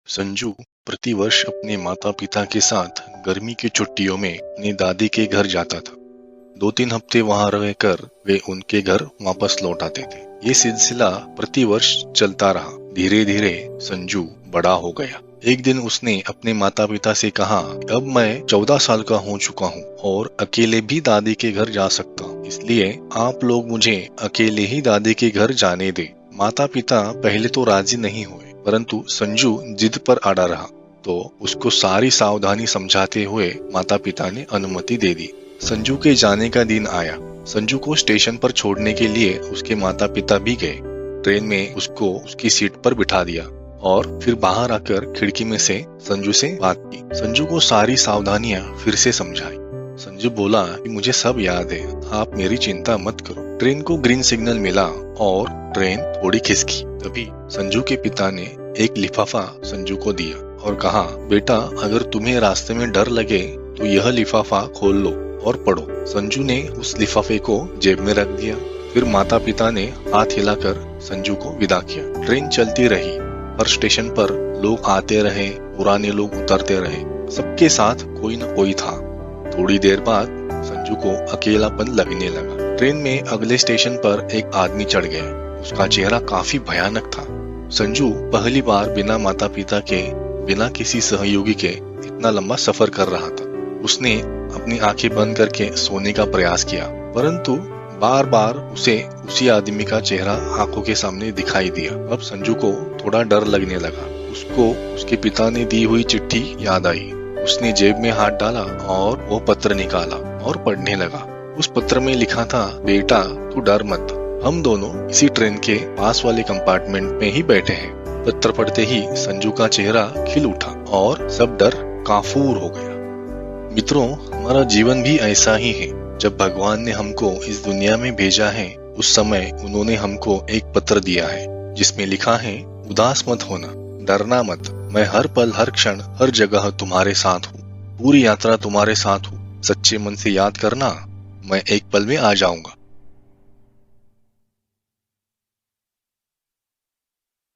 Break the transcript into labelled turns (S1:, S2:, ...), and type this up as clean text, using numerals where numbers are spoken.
S1: संजू प्रतिवर्ष अपने माता पिता के साथ गर्मी की छुट्टियों में अपनी दादी के घर जाता था। 2-3 हफ्ते वहां रहकर वे उनके घर वापस लौट आते थे। ये सिलसिला प्रतिवर्ष चलता रहा। धीरे धीरे संजू बड़ा हो गया। एक दिन उसने अपने माता पिता से कहा, अब मैं 14 साल का हो चुका हूँ और अकेले भी दादी के घर जा सकता हूँ, इसलिए आप लोग मुझे अकेले ही दादी के घर जाने दे। माता पिता पहले तो राजी नहीं हुए, परंतु संजू जिद पर अड़ा रहा, तो उसको सारी सावधानी समझाते हुए माता पिता ने अनुमति दे दी। संजू के जाने का दिन आया। संजू को स्टेशन पर छोड़ने के लिए उसके माता पिता भी गए। ट्रेन में उसको उसकी सीट पर बिठा दिया और फिर बाहर आकर खिड़की में से संजू से बात की। संजू को सारी सावधानियां फिर से समझाई। संजू बोला कि मुझे सब याद है, आप मेरी चिंता मत करो। ट्रेन को ग्रीन सिग्नल मिला और ट्रेन थोड़ी खिसकी। तभी संजू के पिता ने एक लिफाफा संजू को दिया और कहा, बेटा अगर तुम्हें रास्ते में डर लगे तो यह लिफाफा खोल लो और पढ़ो। संजू ने उस लिफाफे को जेब में रख दिया। फिर माता पिता ने हाथ हिलाकर संजू को विदा किया। ट्रेन चलती रही। हर स्टेशन पर लोग आते रहे, पुराने लोग उतरते रहे। सबके साथ कोई न कोई था। थोड़ी देर बाद संजू को अकेलापन लगने लगा। ट्रेन में अगले स्टेशन पर एक आदमी चढ़ गया। उसका चेहरा काफी भयानक था। संजू पहली बार बिना माता पिता के, बिना किसी सहयोगी के इतना लंबा सफर कर रहा था। उसने अपनी आंखें बंद करके सोने का प्रयास किया, परंतु बार बार उसे उसी आदमी का चेहरा आंखों के सामने दिखाई दिया। अब संजू को थोड़ा डर लगने लगा। उसको उसके पिता ने दी हुई चिट्ठी याद आई। उसने जेब में हाथ डाला और वो पत्र निकाला और पढ़ने लगा। उस पत्र में लिखा था, बेटा तू डर मत, हम दोनों इसी ट्रेन के पास वाले कंपार्टमेंट में ही बैठे हैं। पत्र पढ़ते ही संजू का चेहरा खिल उठा और सब डर काफूर हो गया। मित्रों, हमारा जीवन भी ऐसा ही है। जब भगवान ने हमको इस दुनिया में भेजा है, उस समय उन्होंने हमको एक पत्र दिया है जिसमें लिखा है, उदास मत होना, डरना मत, मैं हर पल हर क्षण हर जगह तुम्हारे साथ हूँ। पूरी यात्रा तुम्हारे साथ हूँ। सच्चे मन से याद करना, मैं एक पल में आ जाऊंगा।